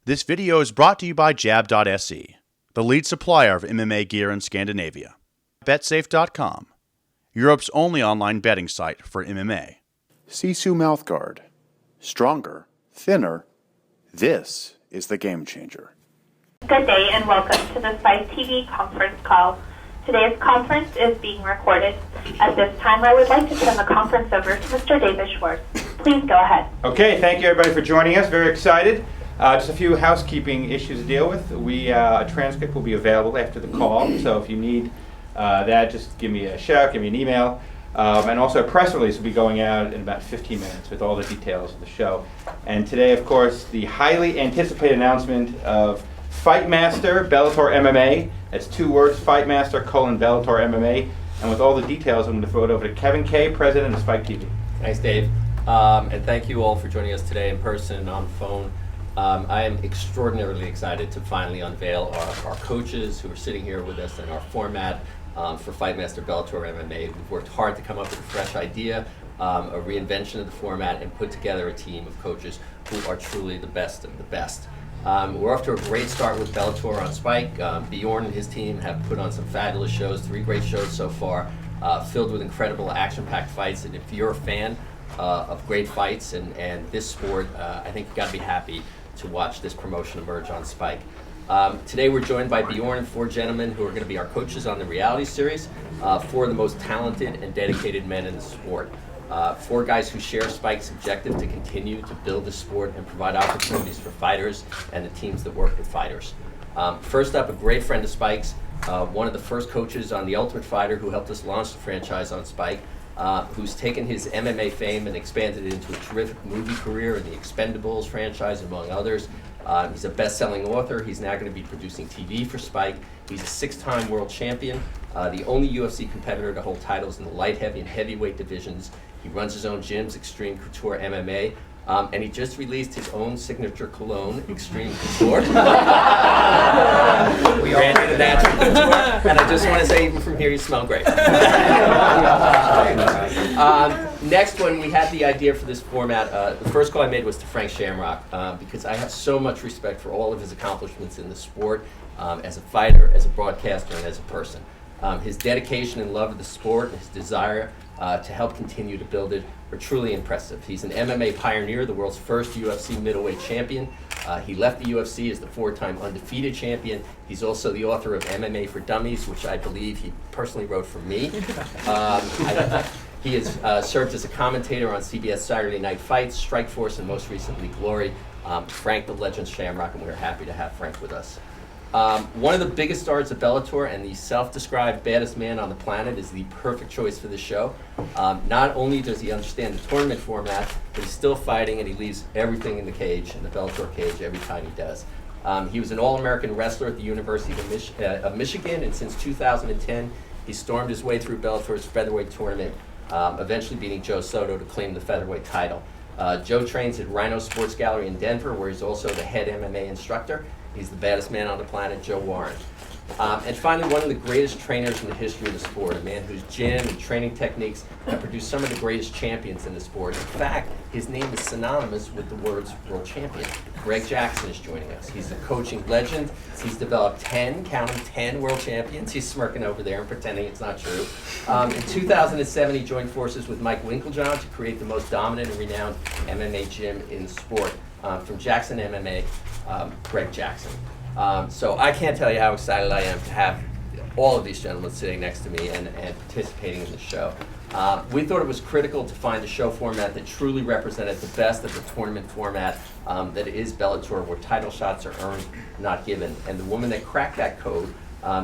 This video is brought to you by Jab.se, the lead supplier of MMA gear in Scandinavia. BetSafe.com, Europe's only online betting site for MMA. Sisu Mouthguard. Stronger, thinner. This is the game changer. Good day and welcome to the Spike TV conference call. Today's conference is being recorded. At this time, I would like to turn the conference over to Mr. David Schwartz. Please go ahead. Okay, thank you everybody for joining us. Very excited. Just a few housekeeping issues to deal with. A transcript will be available after the call, so if you need that, just give me a shout, give me an email. And also a press release will be going out in about 15 minutes with all the details of the show. And today, of course, the highly anticipated announcement of Fightmaster Bellator MMA. That's 2 words, Fightmaster : Bellator MMA. And with all the details, I'm going to throw it over to Kevin Kay, President of Spike TV. Thanks, Dave. And thank you all for joining us today in person and on the phone. I am extraordinarily excited to finally unveil our coaches who are sitting here with us and our format for Fightmaster Bellator MMA. We've worked hard to come up with a fresh idea, a reinvention of the format, and put together a team of coaches who are truly the best of the best. We're off to a great start with Bellator on Spike. Bjorn and his team have put on some fabulous shows, 3 great shows so far, filled with incredible action-packed fights. And if you're a fan of great fights and this sport, I think you've got to be happy to watch this promotion emerge on Spike. Today we're joined by Bjorn and 4 gentlemen who are going to be our coaches on the reality series, 4 of the most talented and dedicated men in the sport. 4 guys who share Spike's objective to continue to build the sport and provide opportunities for fighters and the teams that work with fighters. First up, a great friend of Spike's, one of the first coaches on The Ultimate Fighter who helped us launch the franchise on Spike, who's taken his MMA fame and expanded it into a terrific movie career in the Expendables franchise, among others. He's a best-selling author. He's now going to be producing TV for Spike. He's a 6-time world champion, the only UFC competitor to hold titles in the light heavy and heavyweight divisions. He runs his own gyms, Extreme Couture MMA, and he just released his own signature cologne, Extreme Couture. We ran into natural couture, and I just want to say, even from here, you smell great. Next, when we had the idea for this format, the first call I made was to Frank Shamrock, because I have so much respect for all of his accomplishments in the sport, as a fighter, as a broadcaster, and as a person. His dedication and love of the sport, and his desire to help continue to build it, are truly impressive. He's an MMA pioneer, the world's first UFC middleweight champion. He left the UFC as the 4-time undefeated champion. He's also the author of MMA for Dummies, which I believe he personally wrote for me. He has served as a commentator on CBS Saturday Night Fights, Strikeforce, and most recently Glory. Frank the Legend Shamrock, and we're happy to have Frank with us. One of the biggest stars of Bellator and the self-described baddest man on the planet is the perfect choice for the show. Not only does he understand the tournament format, but he's still fighting and he leaves everything in the cage, in the Bellator cage, every time he does. He was an All-American wrestler at the University of Michigan, and since 2010, he stormed his way through Bellator's featherweight tournament, eventually beating Joe Soto to claim the featherweight title. Joe trains at Rhino Sports Gallery in Denver, where he's also the head MMA instructor. He's the baddest man on the planet, Joe Warren. And finally, one of the greatest trainers in the history of the sport, a man whose gym and training techniques have produced some of the greatest champions in the sport. In fact, his name is synonymous with the words world champion. Greg Jackson is joining us. He's a coaching legend. He's developed 10 world champions. He's smirking over there and pretending it's not true. In 2007, he joined forces with Mike Winkeljohn to create the most dominant and renowned MMA gym in the sport. From Jackson MMA, Greg Jackson. So I can't tell you how excited I am to have all of these gentlemen sitting next to me and participating in the show. We thought it was critical to find a show format that truly represented the best of the tournament format that is Bellator, where title shots are earned, not given. And the woman that cracked that code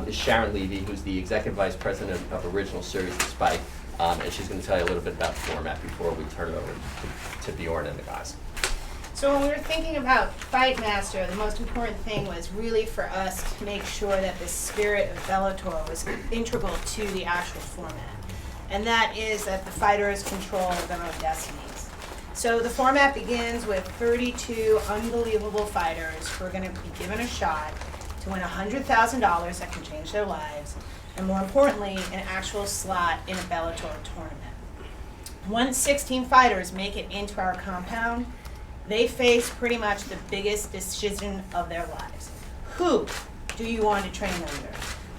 is Sharon Levy, who's the Executive Vice President of Original Series at Spike. And she's going to tell you a little bit about the format before we turn it over to Bjorn and the guys. So when we were thinking about Fightmaster, the most important thing was really for us to make sure that the spirit of Bellator was integral to the actual format. And that is that the fighters control their own destinies. So the format begins with 32 unbelievable fighters who are going to be given a shot to win $100,000 that can change their lives, and more importantly, an actual slot in a Bellator tournament. Once 16 fighters make it into our compound, they face pretty much the biggest decision of their lives. Who do you want to train under?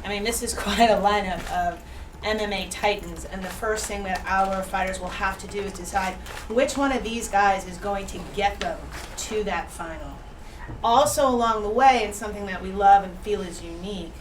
I mean, this is quite a lineup of MMA titans, and the first thing that our fighters will have to do is decide which one of these guys is going to get them to that final. Also along the way, and something that we love and feel is unique,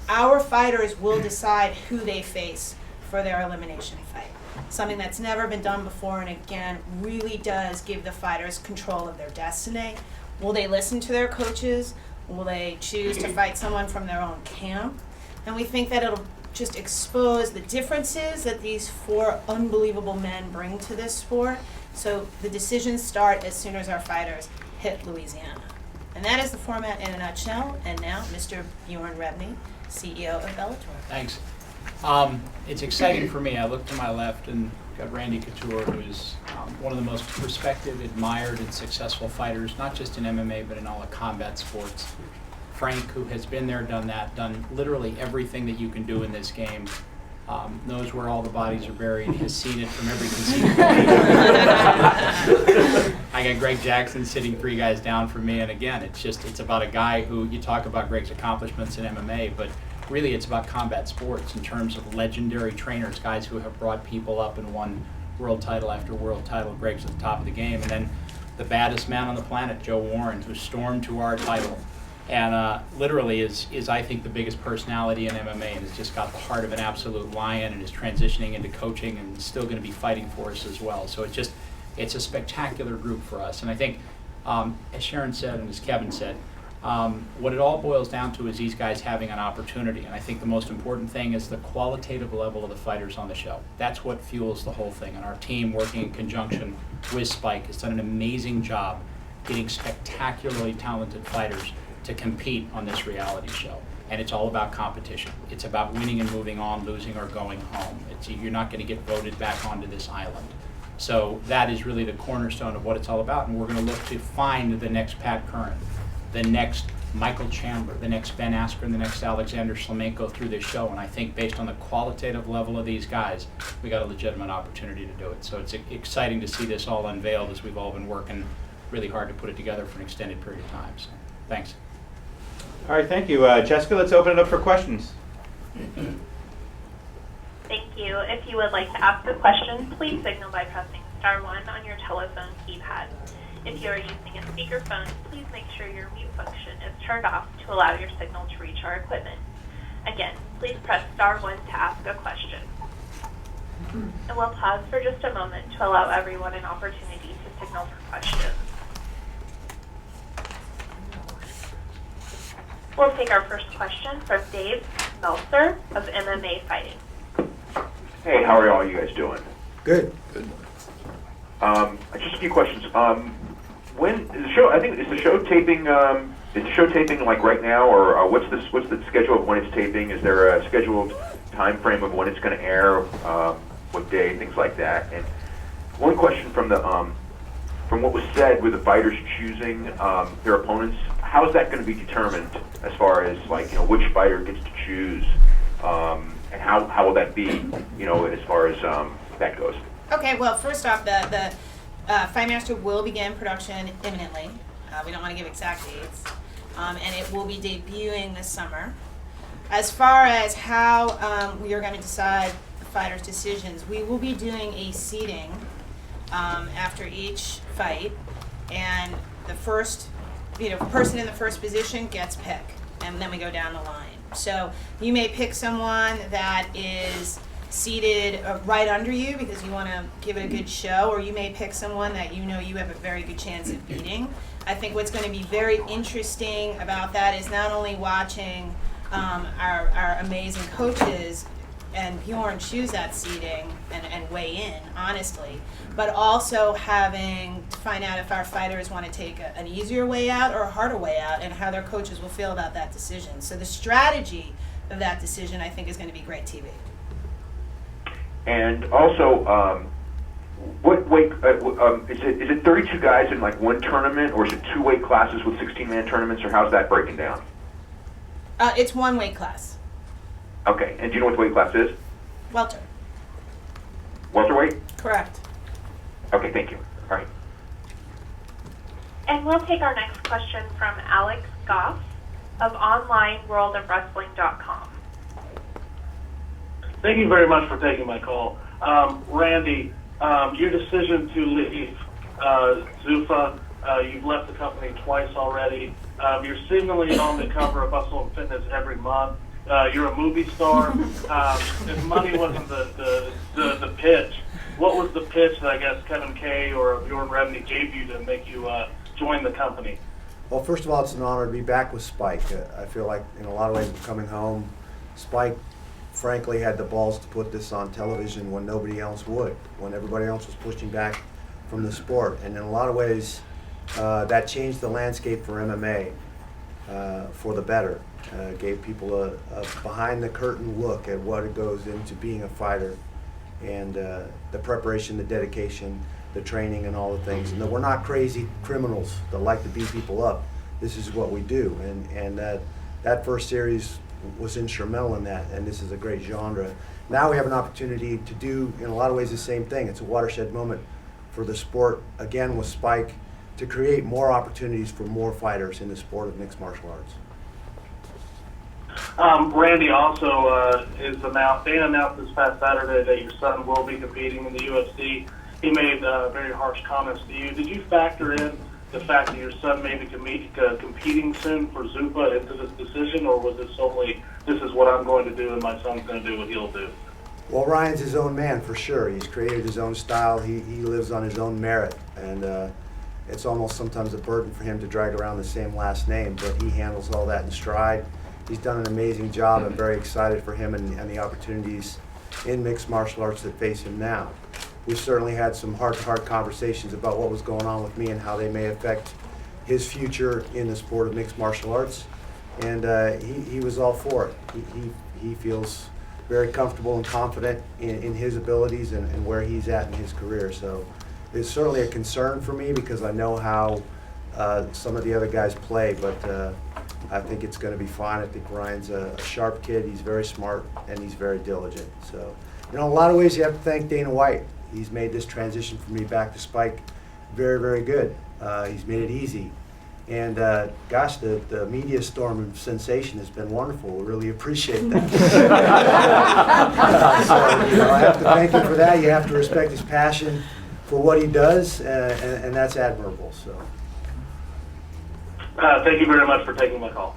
our fighters will decide who they face for their elimination fight. Something that's never been done before, and again, really does give the fighters control of their destiny. Will they listen to their coaches? Will they choose to fight someone from their own camp? And we think that it'll just expose the differences that these four unbelievable men bring to this sport. So the decisions start as soon as our fighters hit Louisiana. And that is the format in a nutshell. And now, Mr. Bjorn Rebney, CEO of Bellator. Thanks. It's exciting for me. I look to my left and got Randy Couture, who is one of the most respected, admired, and successful fighters, not just in MMA, but in all the combat sports. Frank, who has been there, done that, done literally everything that you can do in this game, knows where all the bodies are buried, has seen it from every conceivable angle. I got Greg Jackson sitting 3 guys down from me, and again, it's about a guy who, you talk about Greg's accomplishments in MMA, but really it's about combat sports in terms of legendary trainers, guys who have brought people up and won world title after world title. Greg's at the top of the game. And then the baddest man on the planet, Joe Warren, who stormed to our title and literally is I think the biggest personality in MMA, and has just got the heart of an absolute lion, and is transitioning into coaching and still going to be fighting for us as well. So it's a spectacular group for us. And I think, as Sharon said and as Kevin said, what it all boils down to is these guys having an opportunity. And I think the most important thing is the qualitative level of the fighters on the show. That's what fuels the whole thing. And our team, working in conjunction with Spike, has done an amazing job getting spectacularly talented fighters to compete on this reality show. And it's all about competition. It's about winning and moving on, losing or going home. You're not going to get voted back onto this island. So that is really the cornerstone of what it's all about. And we're going to look to find the next Pat Curran, the next Michael Chandler, the next Ben Askren, the next Alexander Slamenko through this show. And I think based on the qualitative level of these guys, we got a legitimate opportunity to do it. So it's exciting to see this all unveiled, as we've all been working really hard to put it together for an extended period of time. So thanks. All right, thank you. Jessica, let's open it up for questions. Thank you. If you would like to ask a question, please signal by pressing *1 on your telephone keypad. If you are using a speakerphone, please make sure your mute function is turned off to allow your signal to reach our equipment. Again, please press *1 to ask a question. And we'll pause for just a moment to allow everyone an opportunity to signal for questions. We'll take our first question from Dave Meltzer of MMA Fighting. Hey, how are all you guys doing? Good. Just a few questions. When is the show? I think is the show taping. Is the show taping like right now, or what's the schedule of when it's taping? Is there a scheduled time frame of when it's going to air? What day? Things like that. And one question from the from what was said with the fighters choosing their opponents. How is that going to be determined as far as which fighter gets to choose, and how will that be as far as that goes? Okay, well, first off, the Fight Master will begin production imminently. We don't want to give exact dates, and it will be debuting this summer. As far as how we are going to decide the fighters' decisions, we will be doing a seeding after each fight, and the first person in the first position gets picked, and then we go down the line. So you may pick someone that is seated right under you because you want to give it a good show, or you may pick someone that you have a very good chance of beating. I think what's going to be very interesting about that is not only watching our amazing coaches and Bjorn choose that seating and weigh in, honestly, but also having to find out if our fighters want to take an easier way out or a harder way out, and how their coaches will feel about that decision. So the strategy of that decision, I think, is going to be great TV. And also, what weight is it 32 guys in one tournament, or is it 2 weight classes with 16-man tournaments, or how's that breaking down? It's 1 weight class. Okay, and do you know what the weight class is? Welter. Welterweight? Correct. Okay, thank you. All right. And we'll take our next question from Alex Goff of OnlineWorldOfWrestling.com. Thank you very much for taking my call. Randy, your decision to leave Zuffa, you've left the company twice already. You're seemingly on the cover of Bustle and Fitness every month. You're a movie star. If money wasn't the pitch, what was the pitch that I guess Kevin Kay or Bjorn Rebney gave you to make you join the company? Well, first of all, it's an honor to be back with Spike. I feel like in a lot of ways we're coming home. Spike, frankly, had the balls to put this on television when nobody else would, when everybody else was pushing back from the sport. And in a lot of ways, that changed the landscape for MMA for the better. Gave people a behind-the-curtain look at what it goes into being a fighter, and the preparation, the dedication, the training, and all the things. And that we're not crazy criminals that like to beat people up. This is what we do. And that first series was instrumental in that, and this is a great genre. Now we have an opportunity to do, in a lot of ways, the same thing. It's a watershed moment for the sport, again with Spike, to create more opportunities for more fighters in the sport of mixed martial arts. Randy, also Dana announced this past Saturday that your son will be competing in the UFC. He made very harsh comments to you. Did you factor in the fact that your son may be competing soon for Zuffa into this decision, or was it solely, this is what I'm going to do and my son's going to do what he'll do? Well, Ryan's his own man for sure. He's created his own style. He lives on his own merit, and it's almost sometimes a burden for him to drag around the same last name, but he handles all that in stride. He's done an amazing job. I'm very excited for him and the opportunities in mixed martial arts that face him now. We've certainly had some heart-to-heart conversations about what was going on with me and how they may affect his future in the sport of mixed martial arts, and he was all for it. He feels very comfortable and confident in his abilities and where he's at in his career. So it's certainly a concern for me because I know how some of the other guys play, but I think it's going to be fine. I think Ryan's a sharp kid. He's very smart and he's very diligent. So, in a lot of ways, you have to thank Dana White. He's made this transition for me back to Spike very, very good. He's made it easy. And gosh, the media storm and sensation has been wonderful. We really appreciate that. So, I have to thank him for that. You have to respect his passion for what he does, and that's admirable. So. Thank you very much for taking my call.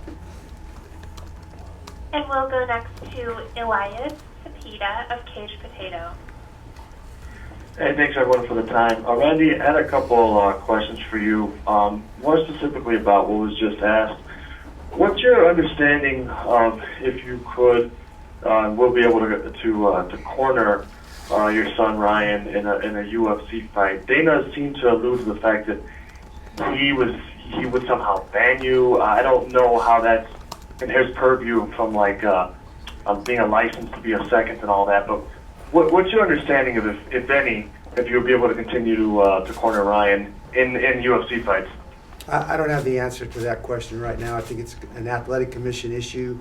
And we'll go next to Elias Cepeda of Cage Potato. Hey, thanks everyone for the time. Randy, I had a couple questions for you. More specifically about what was just asked. What's your understanding of if you could, will be able to corner your son Ryan in a UFC fight? Dana seemed to allude to the fact that he would somehow ban you. I don't know how that's in his purview from like being a license to be a second and all that, but what's your understanding of, if any, if you'll be able to continue to corner Ryan in UFC fights? I don't have the answer to that question right now. I think it's an athletic commission issue,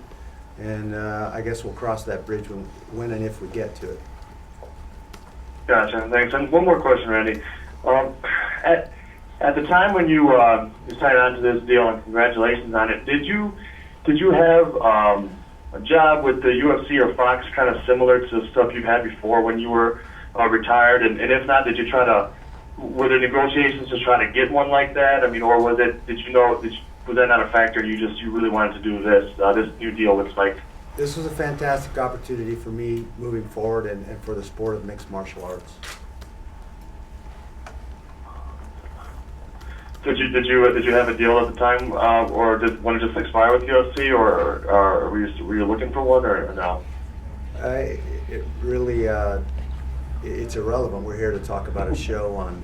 and I guess we'll cross that bridge when and if we get to it. Gotcha, thanks. And one more question, Randy. At the time when you signed on to this deal, and congratulations on it, did you have a job with the UFC or Fox kind of similar to stuff you've had before when you were retired? And if not, were there negotiations to try to get one like that? I mean, or was that not a factor? You really wanted to do this new deal with Spike? This was a fantastic opportunity for me moving forward and for the sport of mixed martial arts. Did you have a deal at the time, or did one just expire with UFC, or were you looking for one, or no? It really it's irrelevant. We're here to talk about a show on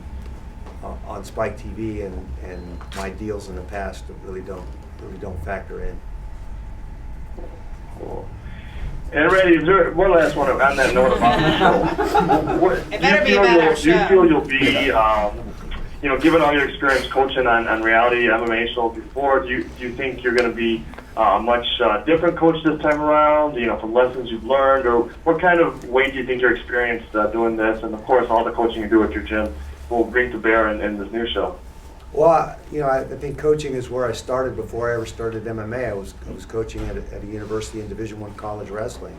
Spike TV, and my deals in the past really don't factor in. Cool. And Randy, is there one last one on that note about the show? It better be about our show. Do you feel you'll be given all your experience coaching on reality MMA shows before, do you think you're going to be a much different coach this time around, from lessons you've learned, or what kind of weight do you think your experience doing this, and of course all the coaching you do at your gym, will bring to bear in this new show? Well, I think coaching is where I started before I ever started MMA. I was coaching at a university in Division I college wrestling.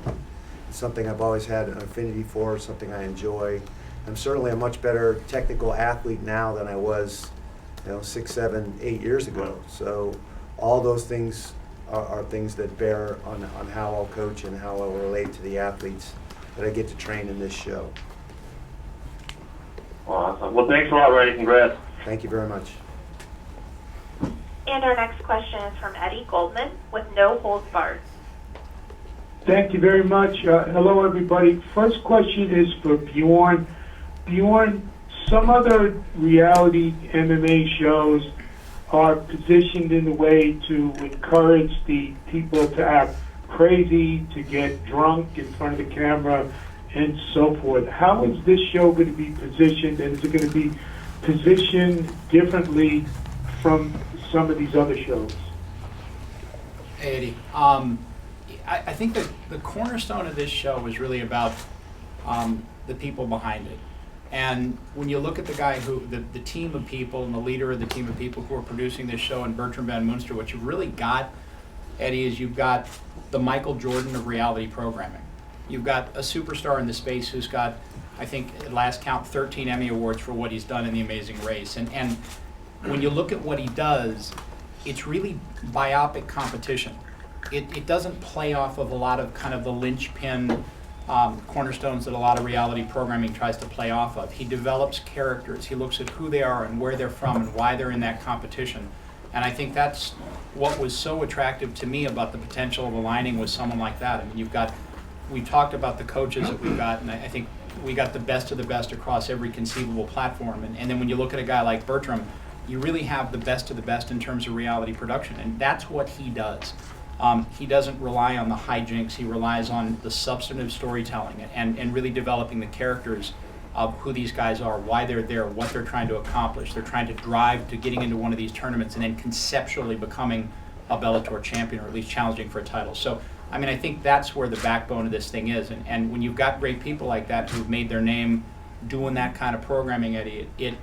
It's something I've always had an affinity for, something I enjoy. I'm certainly a much better technical athlete now than I was, 6, 7, 8 years ago. So all those things are things that bear on how I'll coach and how I'll relate to the athletes that I get to train in this show. Awesome. Well, thanks a lot, Randy. Congrats. Thank you very much. And our next question is from Eddie Goldman with No Holds Barred. Thank you very much. Hello, everybody. First question is for Bjorn. Bjorn, some other reality MMA shows are positioned in a way to encourage the people to act crazy, to get drunk in front of the camera, and so forth. How is this show going to be positioned, and is it going to be positioned differently from some of these other shows? Hey, Eddie. I think that the cornerstone of this show is really about the people behind it. And when you look at the guy the team of people and the leader of the team of people who are producing this show, and Bertram Van Munster, what you've really got, Eddie, is you've got the Michael Jordan of reality programming. You've got a superstar in the space who's got, I think, at last count, 13 Emmy Awards for what he's done in The Amazing Race. And when you look at what he does, it's really biopic competition. It doesn't play off of a lot of kind of the linchpin cornerstones that a lot of reality programming tries to play off of. He develops characters. He looks at who they are and where they're from and why they're in that competition. And I think that's what was so attractive to me about the potential of aligning with someone like that. I mean, we talked about the coaches that we've got, and I think we got the best of the best across every conceivable platform. And then when you look at a guy like Bertram, you really have the best of the best in terms of reality production, and that's what he does. He doesn't rely on the hijinks. He relies on the substantive storytelling and really developing the characters of who these guys are, why they're there, what they're trying to accomplish. They're trying to drive to getting into one of these tournaments and then conceptually becoming a Bellator champion, or at least challenging for a title. So, I mean, I think that's where the backbone of this thing is. And when you've got great people like that who've made their name doing that kind of programming, Eddie, it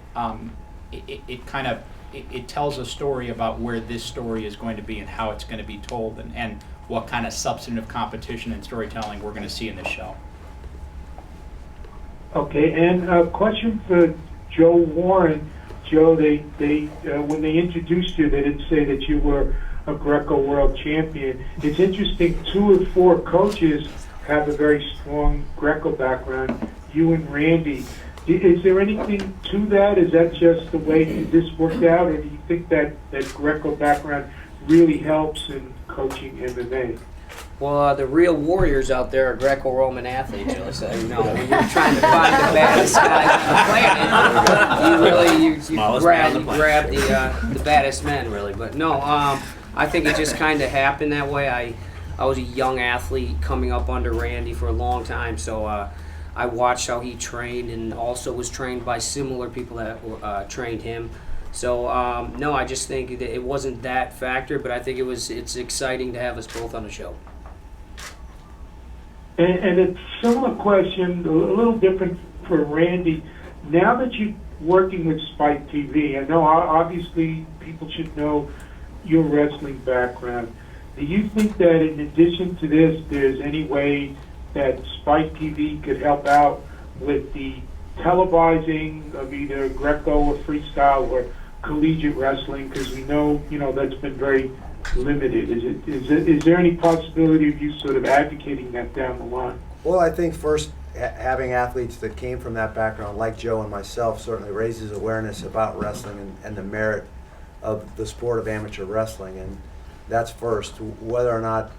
tells a story about where this story is going to be and how it's going to be told, and what kind of substantive competition and storytelling we're going to see in this show. Okay, and a question for Joe Warren. Joe, they when they introduced you, they didn't say that you were a Greco world champion. It's interesting, 2 of 4 coaches have a very strong Greco background, you and Randy. Is there anything to that? Is that just the way this worked out, or do you think that Greco background really helps in coaching MMA? Well, the real warriors out there are Greco-Roman athletes. When you're trying to find the baddest guys on the planet, you grab the baddest men, really. But no, I think it just kind of happened that way. I was a young athlete coming up under Randy for a long time, so I watched how he trained, and also was trained by similar people that trained him. So no, I just think that it wasn't that factor, but I think it's exciting to have us both on the show. And a similar question, a little different for Randy. Now that you're working with Spike TV, I know obviously people should know your wrestling background. Do you think that in addition to this, there's any way that Spike TV could help out with the televising of either Greco or freestyle or collegiate wrestling? Because we know, that's been very limited. Is there any possibility of you sort of advocating that down the line? Well, I think first, having athletes that came from that background, like Joe and myself, certainly raises awareness about wrestling and the merit of the sport of amateur wrestling, and that's first. Whether or not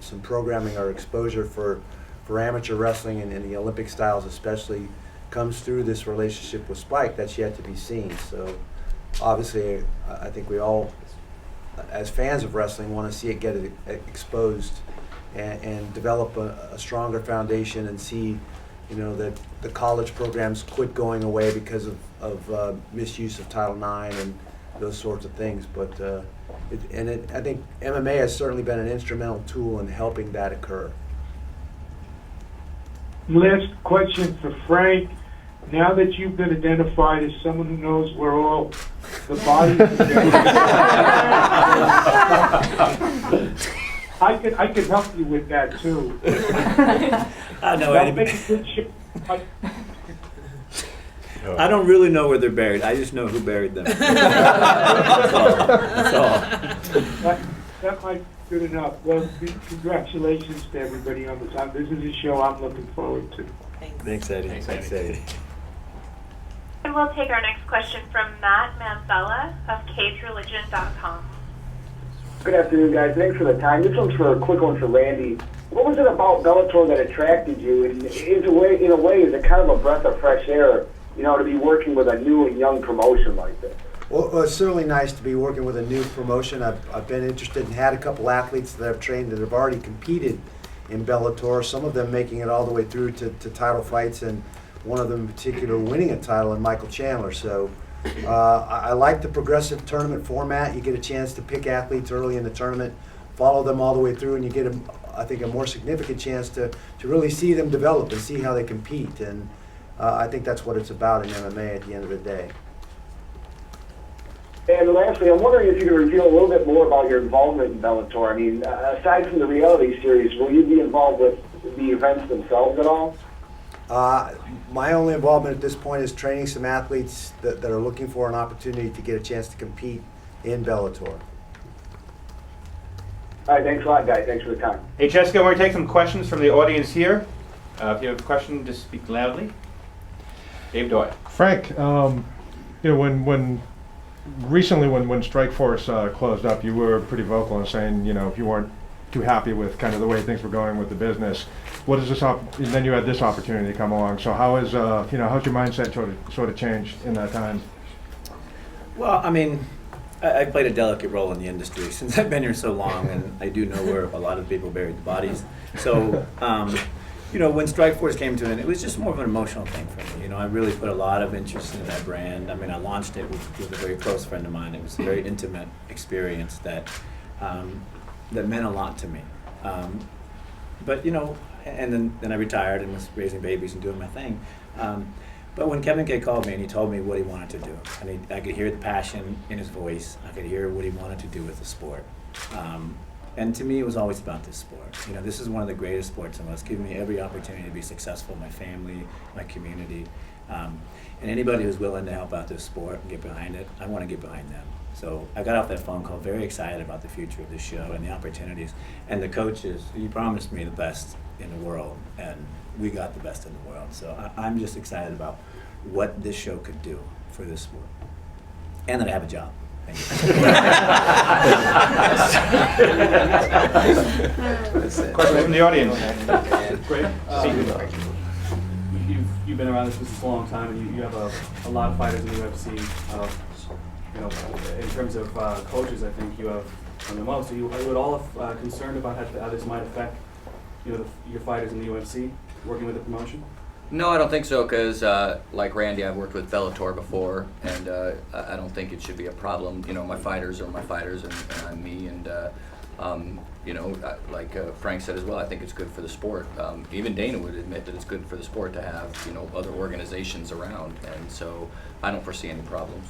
some programming or exposure for amateur wrestling and the Olympic styles especially comes through this relationship with Spike, that's yet to be seen. So obviously, I think we all, as fans of wrestling, want to see it get exposed and develop a stronger foundation, and see, that the college programs quit going away because of misuse of Title IX and those sorts of things. But I think MMA has certainly been an instrumental tool in helping that occur. Last question for Frank. now that you've been identified as someone who knows where all the bodies I could help you with that too. I know. I'll make a good show. I don't really know where they're buried. I just know who buried them. That's all. That might be good enough. Well, congratulations to everybody on the time. This is a show I'm looking forward to. Thanks, Eddie. Thanks, Eddie. And we'll take our next question from Matt Manzella of CageReligion.com. Good afternoon, guys. Thanks for the time. This one's for a quick one for Randy. What was it about Bellator that attracted you? And in a way, is it kind of a breath of fresh air, to be working with a new and young promotion like this? Well, it's certainly nice to be working with a new promotion. I've been interested and had a couple athletes that I've trained that have already competed in Bellator, some of them making it all the way through to title fights, and one of them in particular winning a title in Michael Chandler. So I like the progressive tournament format. You get a chance to pick athletes early in the tournament, follow them all the way through, and you get, I think, a more significant chance to really see them develop and see how they compete. And I think that's what it's about in MMA at the end of the day. And lastly, I'm wondering if you could reveal a little bit more about your involvement in Bellator. I mean, aside from the reality series, will you be involved with the events themselves at all? My only involvement at this point is training some athletes that are looking for an opportunity to get a chance to compete in Bellator. All right, thanks a lot, guys. Thanks for the time. Hey, Jessica, we're going to take some questions from the audience here. If you have a question, just speak loudly. Dave Doyle. Frank, when recently when Strikeforce closed up, you were pretty vocal in saying, if you weren't too happy with kind of the way things were going with the business. What is this? And then you had this opportunity to come along. So how is how's your mindset sort of changed in that time? Well, I mean, I played a delicate role in the industry since I've been here so long, and I do know where a lot of people buried the bodies. So, when Strikeforce came to it, it was just more of an emotional thing for me. I really put a lot of interest in that brand. I mean, I launched it with a very close friend of mine. It was a very intimate experience that meant a lot to me. But and then I retired and was raising babies and doing my thing. But when Kevin K called me and he told me what he wanted to do, and I could hear the passion in his voice, I could hear what he wanted to do with the sport. And to me, it was always about this sport. This is one of the greatest sports in us, giving me every opportunity to be successful, my family, my community. And anybody who's willing to help out this sport and get behind it, I want to get behind them. So I got off that phone call very excited about the future of this show and the opportunities. And the coaches, you promised me the best in the world, and we got the best in the world. So I'm just excited about what this show could do for this sport. And that I have a job. Thank you. Question from the audience. Great. You've been around this business a long time, and you have a lot of fighters in the UFC. In terms of coaches, I think you have the most. Are you at all concerned about how this might affect your fighters in the UFC, working with the promotion? No, I don't think so, because like Randy, I've worked with Bellator before, and I don't think it should be a problem. My fighters are my fighters, and I'm me, and like Frank said as well, I think it's good for the sport. Even Dana would admit that it's good for the sport to have other organizations around, and so I don't foresee any problems.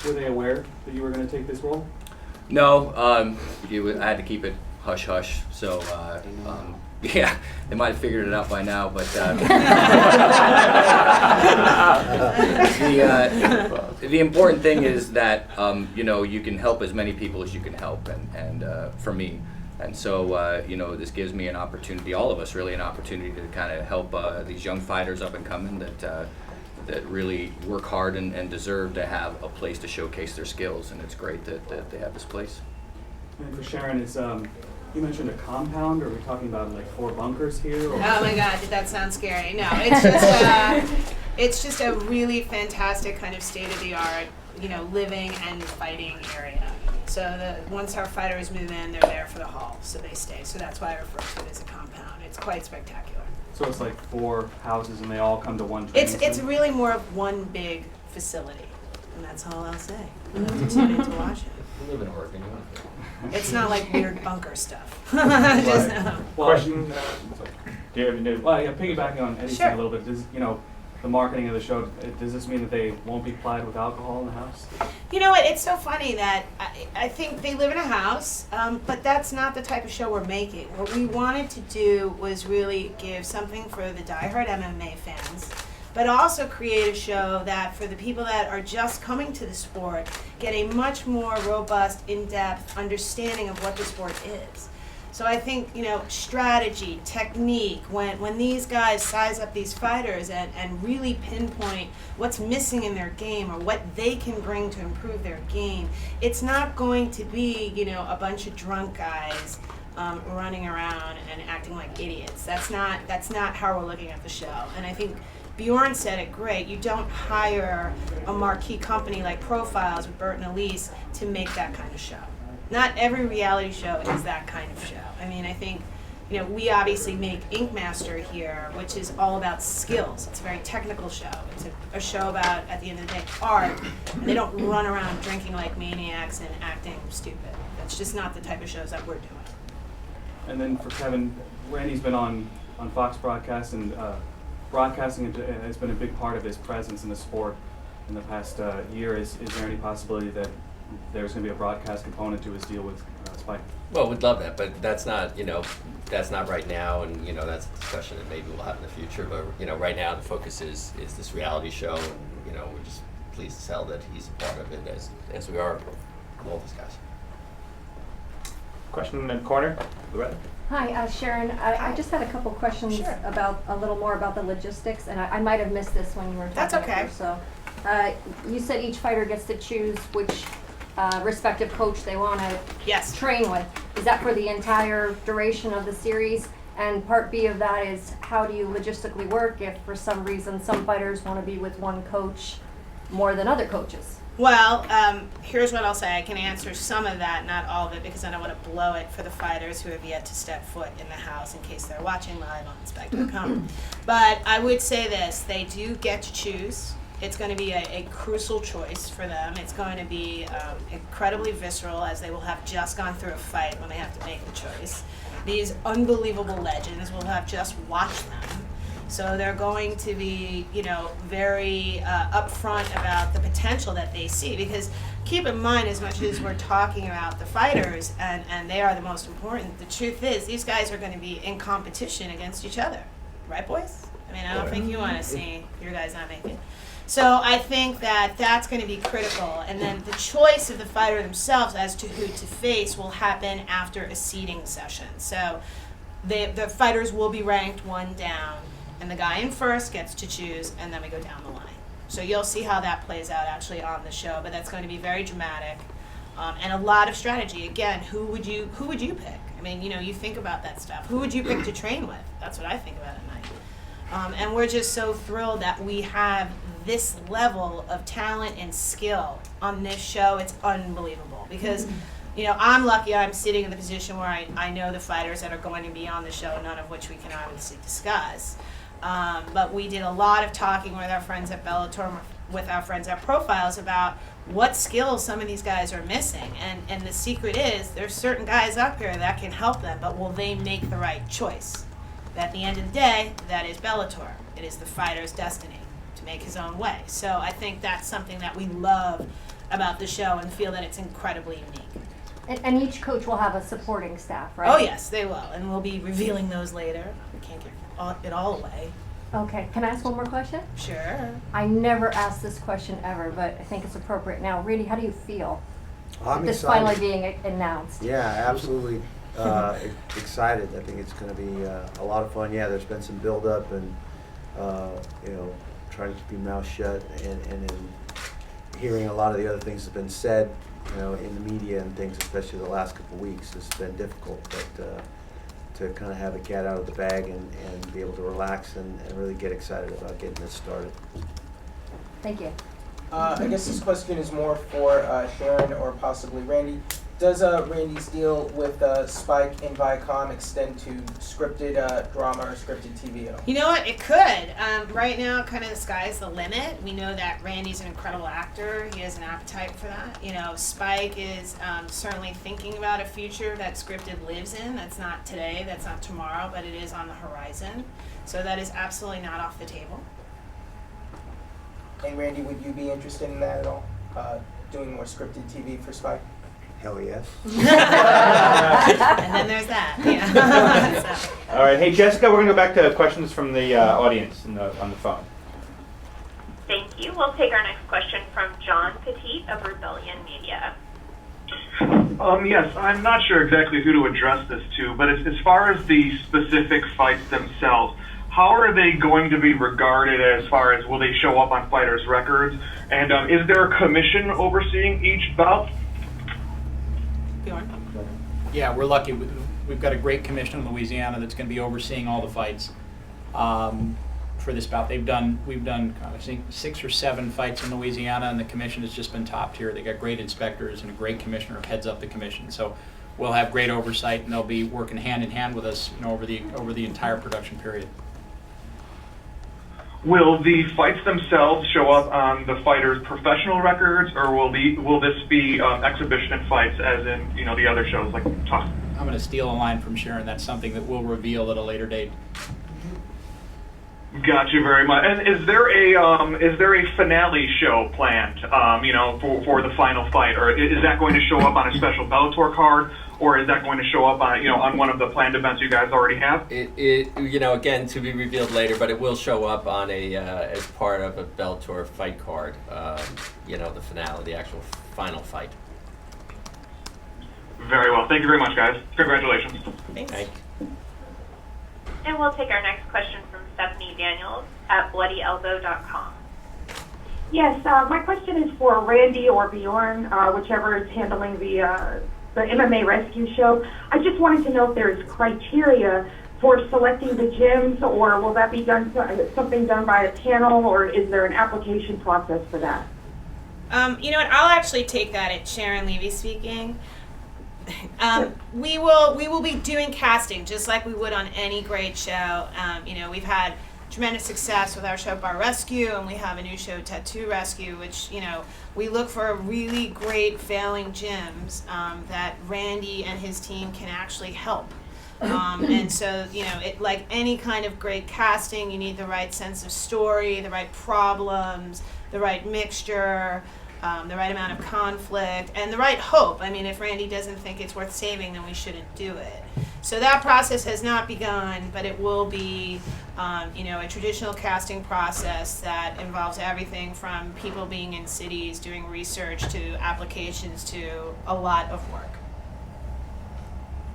Were they aware that you were going to take this role? No, I had to keep it hush hush. So yeah, they might have figured it out by now, but the important thing is that you can help as many people as you can help, and for me. And so, this gives me an opportunity, all of us really, an opportunity to kind of help these young fighters up and coming that really work hard and deserve to have a place to showcase their skills, and it's great that they have this place. And for Sharon, it's you mentioned a compound. Are we talking about like 4 bunkers here? Or? Oh my God, did that sound scary? No, it's just a really fantastic kind of state-of-the-art, living and fighting area. So once our fighters move in, they're there for the haul, so they stay. So that's why I refer to it as a compound. It's quite spectacular. So it's like 4 houses, and they all come to one training It's really more of one big facility, and that's all I'll say. You'll have to tune in to watch it. You live in Oregon, It's not like weird bunker stuff. Question. Piggybacking on Eddie's thing a little bit. the marketing of the show, does this mean that they won't be plied with alcohol in the house? You know what? It's so funny that I think they live in a house, but that's not the type of show we're making. What we wanted to do was really give something for the diehard MMA fans, but also create a show that for the people that are just coming to the sport get a much more robust, in-depth understanding of what the sport is. So I think, you know, strategy, technique, when these guys size up these fighters and really pinpoint what's missing in their game or what they can bring to improve their game, it's not going to be, you know, a bunch of drunk guys running around and acting like idiots. That's not how we're looking at the show. And I think Bjorn said it great. You don't hire a marquee company like Profiles with Bert and Elise to make that kind of show. Not every reality show is that kind of show. I mean, I think, you know, we obviously make Ink Master here, which is all about skills. It's a very technical show. It's a show about, at the end of the day, art. And they don't run around drinking like maniacs and acting stupid. That's just not the type of shows that we're doing. And then for Kevin, Randy's been on Fox broadcast, and broadcasting has been a big part of his presence in the sport in the past year. Is there any possibility that there's going to be a broadcast component to his deal with Spike? Well, we'd love that, but that's not, you know, that's not right now, and, you know, that's a discussion that maybe we'll have in the future. But, you know, right now the focus is this reality show, and, you know, we're just pleased to tell that he's a part of it as we are with all these guys. Question in the corner. Loretta. Hi, Sharon. I just had a couple questions about a little more about the logistics, and I might have missed this when you were talking. That's okay. So, you said each fighter gets to choose which respective coach they want to train with. Is that for the entire duration of the series? And part B of that is, how do you logistically work if for some reason some fighters want to be with one coach more than other coaches? Well, here's what I'll say. I can answer some of that, not all of it, because I don't want to blow it for the fighters who have yet to step foot in the house in case they're watching live on Spike.com. But I would say this, they do get to choose. It's going to be a crucial choice for them. It's going to be incredibly visceral, as they will have just gone through a fight when they have to make the choice. These unbelievable legends will have just watched them. So they're going to be, you know, very upfront about the potential that they see. Because keep in mind, as much as we're talking about the fighters, and they are the most important, the truth is these guys are going to be in competition against each other. Right, boys? I mean, I don't think you want to see your guys not make it. So I think that that's going to be critical. And then the choice of the fighter themselves as to who to face will happen after a seeding session. So the fighters will be ranked one down, and the guy in first gets to choose, and then we go down the line. So you'll see how that plays out actually on the show, but that's going to be very dramatic and a lot of strategy. Again, who would you pick? I mean, you know, you think about that stuff. Who would you pick to train with? That's what I think about at night. And we're just so thrilled that we have this level of talent and skill on this show. It's unbelievable because, you know, I'm lucky I'm sitting in the position where I know the fighters that are going to be on the show, none of which we can obviously discuss. But we did a lot of talking with our friends at Bellator, with our friends at Profiles about what skills some of these guys are missing. And the secret is there's certain guys up here that can help them, but will they make the right choice? At the end of the day, that is Bellator. It is the fighter's destiny to make his own way. So I think that's something that we love about the show and feel that it's incredibly unique. And each coach will have a supporting staff, right? Oh yes, they will, and we'll be revealing those later. We can't give it all away. Okay, can I ask one more question? Sure. I never asked this question ever, but I think it's appropriate now. Randy, how do you feel I'm with this excited. finally being announced? Yeah, absolutely excited. I think it's going to be a lot of fun. Yeah, there's been some build-up and, you know, trying to keep your mouth shut and hearing a lot of the other things that have been said, you know, in the media and things, especially the last couple of weeks, has been difficult. But to kind of have the cat out of the bag and be able to relax and really get excited about getting this started. Thank you. I guess this question is more for Sharon or possibly Randy. Does Randy's deal with Spike and Viacom extend to scripted drama or scripted TV? You know what? It could. Right now, kind of the sky's the limit. We know that Randy's an incredible actor. He has an appetite for that. You know, Spike is certainly thinking about a future that scripted lives in. That's not today, that's not tomorrow, but it is on the horizon. So that is absolutely not off the table. And Randy, would you be interested in that at all? Doing more scripted TV for Spike? Hell yes. And then there's that. Yeah. So. All right. Hey, Jessica, we're going to go back to questions from the audience on the phone. Thank you. We'll take our next question from John Petit of Rebellion Media. Yes, I'm not sure exactly who to address this to, but as far as the specific fights themselves, how are they going to be regarded as far as will they show up on fighters' records? And is there a commission overseeing each bout? Yeah, we're lucky. We've got a great commission in Louisiana that's going to be overseeing all the fights for this bout. We've done I think 6 or 7 fights in Louisiana, and the commission has just been top tier. They got great inspectors and a great commissioner who heads up the commission. So we'll have great oversight, and they'll be working hand in hand with us, over the entire production period. Will the fights themselves show up on the fighters' professional records, or will this be exhibition fights, as in the other shows like Tough? I'm going to steal a line from Sharon. That's something that we'll reveal at a later date. Got you very much. And is there a finale show planned? For the final fight, or is that going to show up on a special Bellator card, or is that going to show up on on one of the planned events you guys already have? Again, to be revealed later, but it will show up on as part of a Bellator fight card. The finale, the actual final fight. Very well. Thank you very much, guys. Congratulations. Thanks. And we'll take our next question from Stephanie Daniels at BloodyElbow.com. Yes, my question is for Randy or Bjorn, whichever is handling the MMA Rescue Show. I just wanted to know if there's criteria for selecting the gyms, or will that be something done by a panel, or is there an application process for that? You know what? I'll actually take that. It's Sharon Levy speaking. We will be doing casting just like we would on any great show. We've had tremendous success with our show Bar Rescue, and we have a new show Tattoo Rescue, which we look for really great failing gyms that Randy and his team can actually help. And so like any kind of great casting, you need the right sense of story, the right problems, the right mixture. The right amount of conflict, and the right hope. I mean, if Randy doesn't think it's worth saving, then we shouldn't do it. So that process has not begun, but it will be, a traditional casting process that involves everything from people being in cities doing research to applications to a lot of work.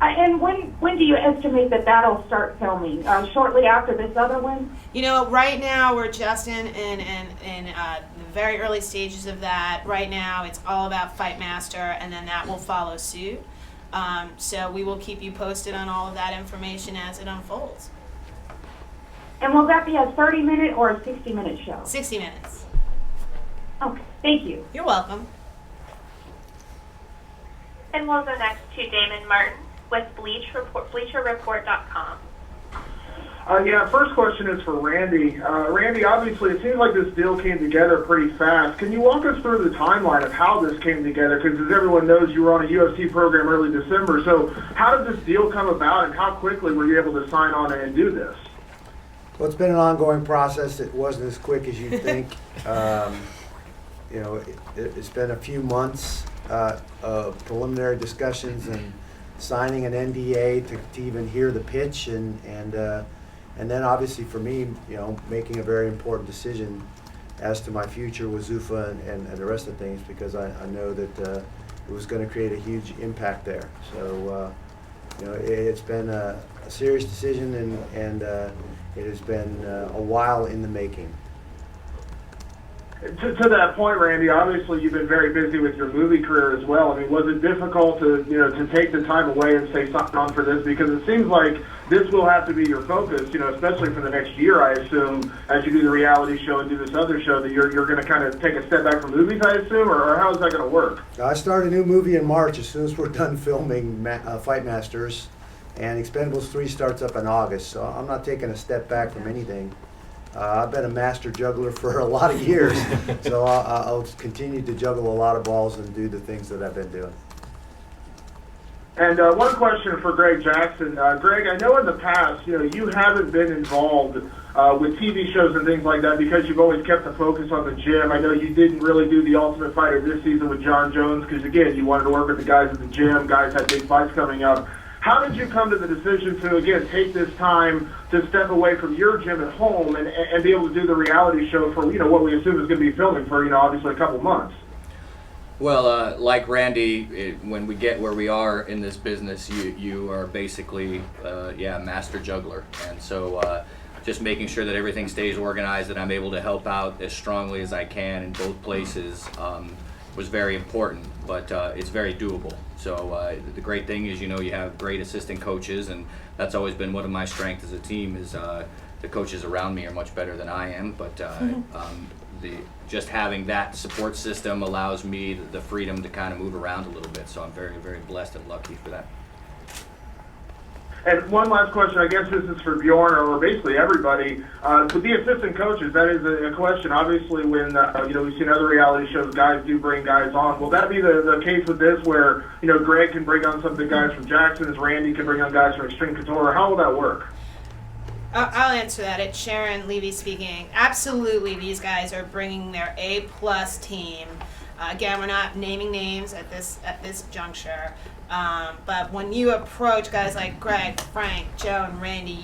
And when do you estimate that'll start filming? Shortly after this other one? Right now we're just in the very early stages of that. Right now it's all about Fight Master, and then that will follow suit. So we will keep you posted on all of that information as it unfolds. And will that be a 30-minute or a 60-minute show? 60 minutes. Okay, thank you. You're welcome. And we'll go next to Damon Martin with BleacherReport.com. First question is for Randy. Randy, obviously, it seems like this deal came together pretty fast. Can you walk us through the timeline of how this came together? Because as everyone knows, you were on a UFC program early December. So how did this deal come about, and how quickly were you able to sign on and do this? Well, it's been an ongoing process. It wasn't as quick as you'd think. It's been a few months of preliminary discussions and signing an NDA to even hear the pitch, and then obviously for me, making a very important decision as to my future with Zuffa and the rest of things, because I know that it was going to create a huge impact there. So it's been a serious decision, and it has been a while in the making. To that point, Randy, obviously you've been very busy with your movie career as well. I mean, was it difficult to take the time away and say something on for this? Because it seems like this will have to be your focus, especially for the next year, I assume, as you do the reality show and do this other show, that you're going to kind of take a step back from movies, I assume, or how is that going to work? I start a new movie in March as soon as we're done filming Fight Masters, and Expendables 3 starts up in August, so I'm not taking a step back from anything. I've been a master juggler for a lot of years, so I'll continue to juggle a lot of balls and do the things that I've been doing. And one question for Greg Jackson. Greg, I know in the past, you haven't been involved with TV shows and things like that because you've always kept the focus on the gym. I know you didn't really do The Ultimate Fighter this season with John Jones because, again, you wanted to work with the guys at the gym. Guys had big fights coming up. How did you come to the decision to, again, take this time to step away from your gym at home and be able to do the reality show for, what we assume is going to be filming for, obviously a couple months? Well, like Randy, when we get where we are in this business, you are basically, master juggler. And so just making sure that everything stays organized, that I'm able to help out as strongly as I can in both places was very important, but it's very doable. So the great thing is, you have great assistant coaches, and that's always been one of my strengths as a team is the coaches around me are much better than I am, but just having that support system allows me the freedom to kind of move around a little bit. So I'm very, very blessed and lucky for that. And one last question, I guess this is for Bjorn or basically everybody. With the assistant coaches, that is a question. Obviously, when we've seen other reality shows, guys do bring guys on. Will that be the case with this, where Greg can bring on some of the guys from Jackson's, Randy can bring on guys from Extreme Couture? How will that work? I'll answer that. It's Sharon Levy speaking. Absolutely, these guys are bringing their A-plus team. Again, we're not naming names at this juncture. But when you approach guys like Greg, Frank, Joe, and Randy,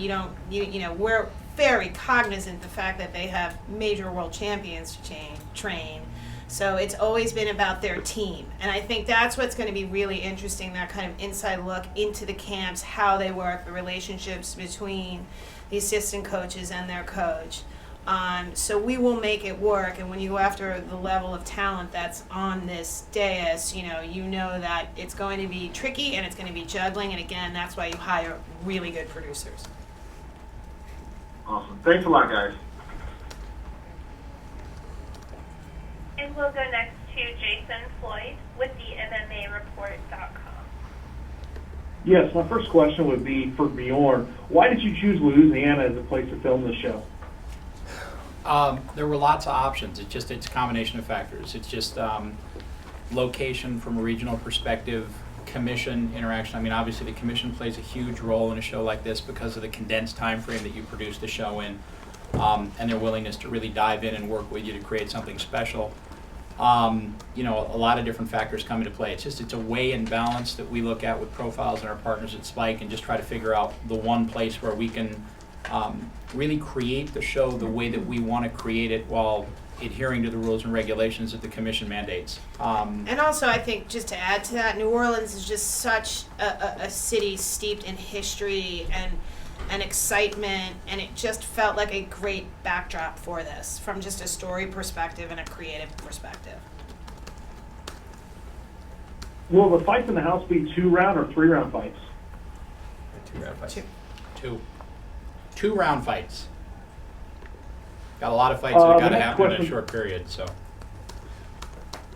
we're very cognizant of the fact that they have major world champions to train. So it's always been about their team. And I think that's what's going to be really interesting, that kind of inside look into the camps, how they work, the relationships between the assistant coaches and their coach. So we will make it work, and when you go after the level of talent that's on this dais, you know that it's going to be tricky and it's going to be juggling, and again, that's why you hire really good producers. Awesome. Thanks a lot, guys. And we'll go next to Jason Floyd with the MMAReport.com. Yes, my first question would be for Bjorn. Why did you choose Louisiana as a place to film the show? There were lots of options. It's a combination of factors. It's just location from a regional perspective, commission interaction. I mean, obviously the commission plays a huge role in a show like this because of the condensed time frame that you produce the show in, and their willingness to really dive in and work with you to create something special. A lot of different factors come into play. It's a weigh and balance that we look at with profiles and our partners at Spike, and just try to figure out the one place where we can really create the show the way that we want to create it while adhering to the rules and regulations that the commission mandates. And also, I think, just to add to that, New Orleans is just such a city steeped in history and excitement, and it just felt like a great backdrop for this from just a story perspective and a creative perspective. Will the fights in the house be 2-round or 3-round fights? 2-round fights. Two-round fights. Got a lot of fights that got to happen in a short period, so.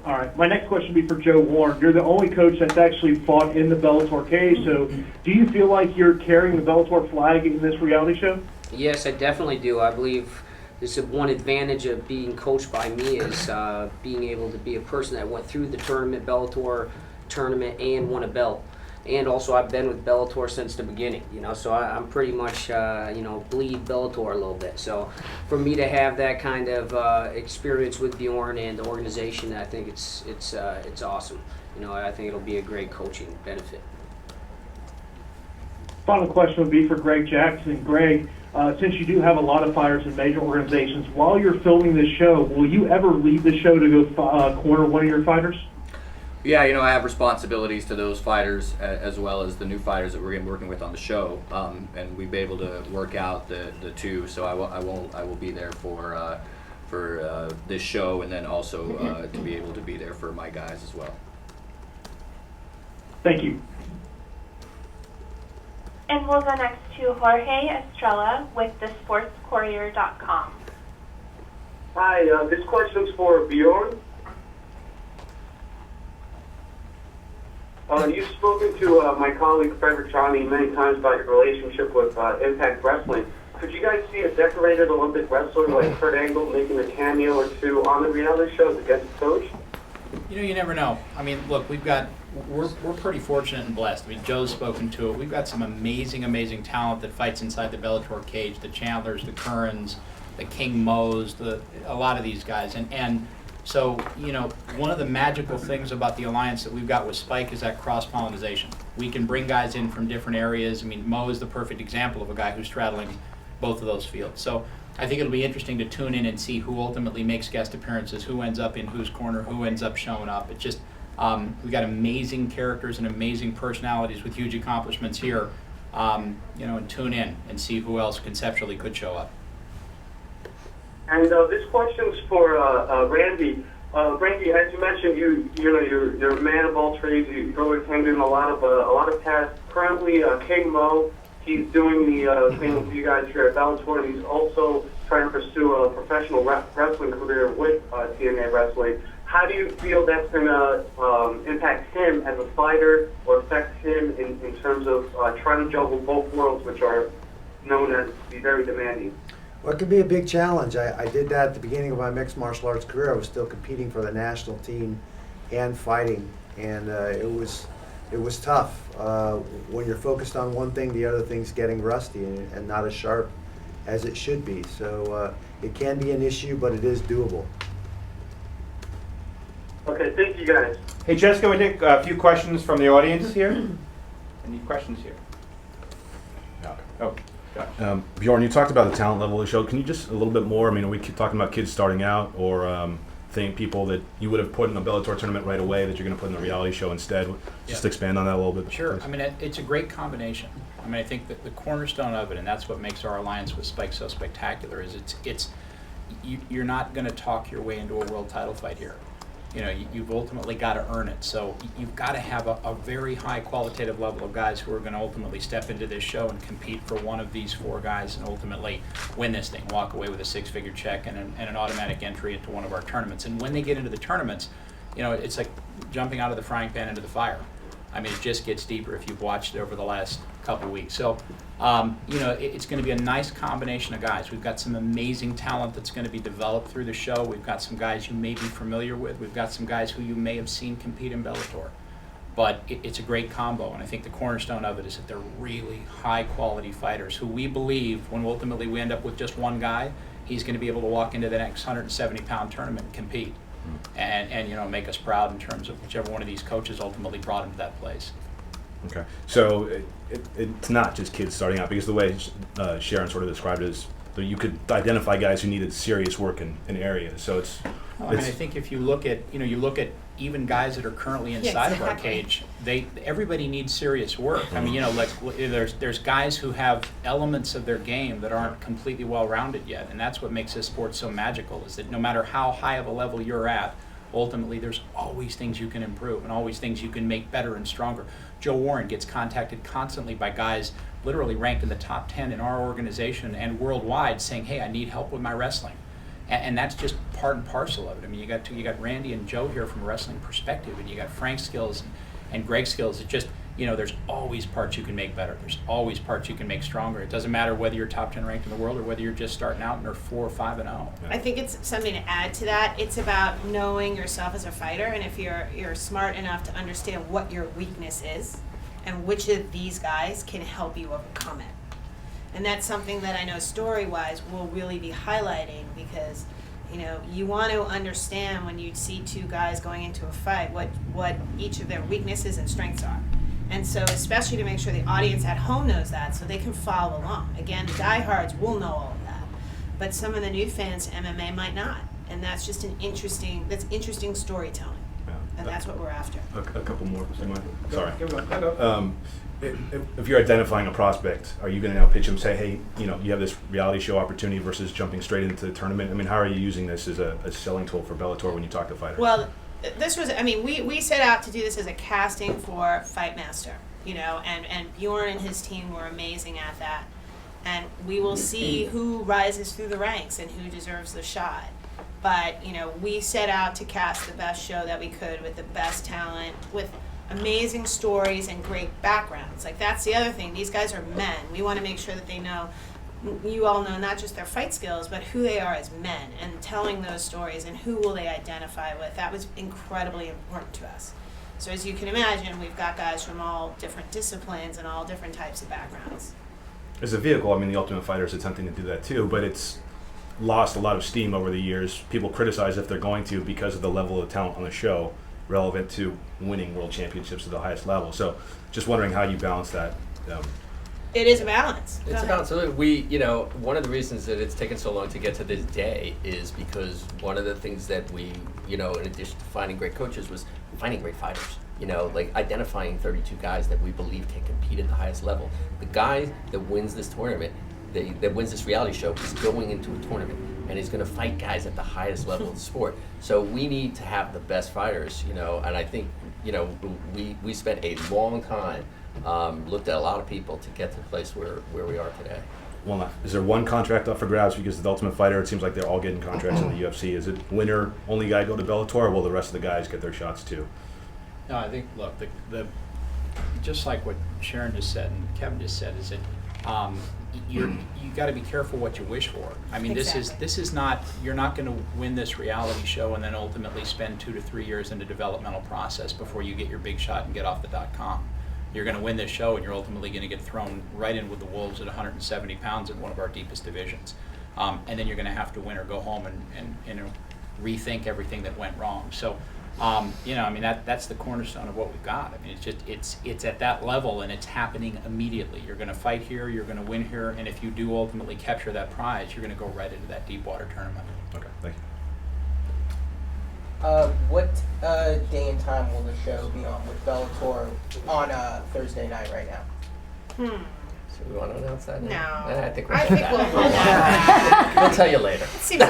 All right. My next question would be for Joe Warren. You're the only coach that's actually fought in the Bellator cage, so do you feel like you're carrying the Bellator flag in this reality show? Yes, I definitely do. I believe this is one advantage of being coached by me is being able to be a person that went through the Bellator tournament and won a belt. And also, I've been with Bellator since the beginning, so I'm pretty much, bleed Bellator a little bit. So for me to have that kind of experience with Bjorn and the organization, I think it's awesome. I think it'll be a great coaching benefit. Final question would be for Greg Jackson. Greg, since you do have a lot of fighters in major organizations, while you're filming this show, will you ever leave the show to go corner one of your fighters? Yeah, I have responsibilities to those fighters as well as the new fighters that we're going to be working with on the show, and we've been able to work out the two. So I will be there for this show, and then also to be able to be there for my guys as well. Thank you. And we'll go next to Jorge Estrella with thesportscourier.com. Hi, this question's for Bjorn. You've spoken to my colleague Frederick Johnny many times about your relationship with Impact Wrestling. Could you guys see a decorated Olympic wrestler like Kurt Angle making a cameo or two on the reality shows against the coach? You know, you never know. I mean, look, we're pretty fortunate and blessed. I mean, Joe's spoken to it. We've got some amazing talent that fights inside the Bellator cage. The Chandlers, the Currans, the King Mo's, a lot of these guys. And so, you know, one of the magical things about the alliance that we've got with Spike is that cross-pollination. We can bring guys in from different areas. I mean, Mo is the perfect example of a guy who's straddling both of those fields. So I think it'll be interesting to tune in and see who ultimately makes guest appearances, who ends up in whose corner, who ends up showing up. It just, we've got amazing characters and amazing personalities with huge accomplishments here. You know, and tune in and see who else conceptually could show up. And this question's for Randy. Randy, as you mentioned, you're a man of all trades. You're attending a lot of tasks. Currently, King Mo, he's doing the thing with you guys here at Bellator, and he's also trying to pursue a professional wrestling career with TNA Wrestling. How do you feel that's going to impact him as a fighter, or affect him in terms of trying to juggle both worlds, which are known as to be very demanding? Well, it could be a big challenge. I did that at the beginning of my mixed martial arts career. I was still competing for the national team and fighting, and it was tough. When you're focused on one thing, the other thing's getting rusty and not as sharp as it should be. So it can be an issue, but it is doable. Okay, thank you guys. Hey, Jessica, we take a few questions from the audience here. Any questions here? No. Oh. Bjorn, you talked about the talent level of the show. Can you just a little bit more? I mean, are we talking about kids starting out, or think people that you would have put in a Bellator tournament right away that you're going to put in a reality show instead? Just expand on that a little bit. Sure. Please. I mean, it's a great combination. I mean, I think that the cornerstone of it, and that's what makes our alliance with Spike so spectacular, is you're not going to talk your way into a world title fight here. You know, you've ultimately got to earn it. So you've got to have a very high qualitative level of guys who are going to ultimately step into this show and compete for one of these four guys and ultimately win this thing, walk away with a six-figure check and an automatic entry into one of our tournaments. And when they get into the tournaments, you know, it's like jumping out of the frying pan into the fire. I mean, it just gets deeper if you've watched it over the last couple of weeks. So, you know, it's going to be a nice combination of guys. We've got some amazing talent that's going to be developed through the show. We've got some guys you may be familiar with. We've got some guys who you may have seen compete in Bellator. But it's a great combo, and I think the cornerstone of it is that they're really high-quality fighters who we believe, when ultimately we end up with just one guy, he's going to be able to walk into the next 170-pound tournament and compete. And you know, make us proud in terms of whichever one of these coaches ultimately brought him to that place. Okay, so it's not just kids starting out, because the way Sharon sort of described it is that you could identify guys who needed serious work in areas. So it's. Well, I mean, I think if you look at even guys that are currently inside of our cage, everybody needs serious work. I mean, you know, like there's guys who have elements of their game that aren't completely well-rounded yet, and that's what makes this sport so magical. Is that no matter how high of a level you're at, ultimately there's always things you can improve and always things you can make better and stronger. Joe Warren gets contacted constantly by guys literally ranked in the top 10 in our organization and worldwide saying, "Hey, I need help with my wrestling." And that's just part and parcel of it. I mean, you got Randy and Joe here from a wrestling perspective, and you got Frank's skills and Greg's skills. It just, you know, there's always parts you can make better. There's always parts you can make stronger. It doesn't matter whether you're top 10 ranked in the world or whether you're just starting out and are 4 or 5-0. I think it's something to add to that. It's about knowing yourself as a fighter, and if you're smart enough to understand what your weakness is and which of these guys can help you overcome it. And that's something that I know story-wise we'll really be highlighting, because, you know, you want to understand when you see two guys going into a fight what each of their weaknesses and strengths are. And so especially to make sure the audience at home knows that so they can follow along. Again, the diehards will know all of that. But some of the new fans to MMA might not. And that's just interesting storytelling. Yeah. And that's what we're after. A couple more. Sorry. If you're identifying a prospect, are you going to now pitch him, say, hey, you know, you have this reality show opportunity versus jumping straight into the tournament? I mean, how are you using this as a selling tool for Bellator when you talk to fighters? Well, this was, I mean, we set out to do this as a casting for Fight Master, you know, and Bjorn and his team were amazing at that. And we will see who rises through the ranks and who deserves the shot. But, you know, we set out to cast the best show that we could with the best talent, with amazing stories and great backgrounds. Like, that's the other thing. These guys are men. We want to make sure that they know you all know not just their fight skills, but who they are as men, and telling those stories and who will they identify with. That was incredibly important to us. So as you can imagine, we've got guys from all different disciplines and all different types of backgrounds. As a vehicle, I mean, the Ultimate Fighter is attempting to do that too, but it's lost a lot of steam over the years. People criticize if they're going to because of the level of talent on the show relevant to winning world championships at the highest level. So just wondering how you balance that. It is a balance. It's a balance. One of the reasons that it's taken so long to get to this day is because one of the things that we, in addition to finding great coaches, was finding great fighters. Like identifying 32 guys that we believe can compete at the highest level. The guy that wins this tournament, that wins this reality show, is going into a tournament and is going to fight guys at the highest level of the sport. So we need to have the best fighters, and I think, we spent a long time, looked at a lot of people to get to the place where we are today. Well, is there one contract up for grabs because of the Ultimate Fighter? It seems like they're all getting contracts in the UFC. Is it winner only guy go to Bellator, or will the rest of the guys get their shots too? No, I think, look, the just like what Sharon just said and Kevin just said, is that you got to be careful what you wish for. I mean, Exactly. this is not, you're not going to win this reality show and then ultimately spend 2 to 3 years in the developmental process before you get your big shot and get off the .com. You're going to win this show and you're ultimately going to get thrown right in with the wolves at 170 pounds in one of our deepest divisions. And then you're going to have to win or go home and rethink everything that went wrong. So, that's the cornerstone of what we've got. I mean, it's at that level and it's happening immediately. You're going to fight here, you're going to win here, and if you do ultimately capture that prize, you're going to go right into that deep water tournament. Okay, thank you. What day and time will the show be on with Bellator on Thursday night right now? So we want to announce that? No. I think we'll hold that. We'll tell you later. It seems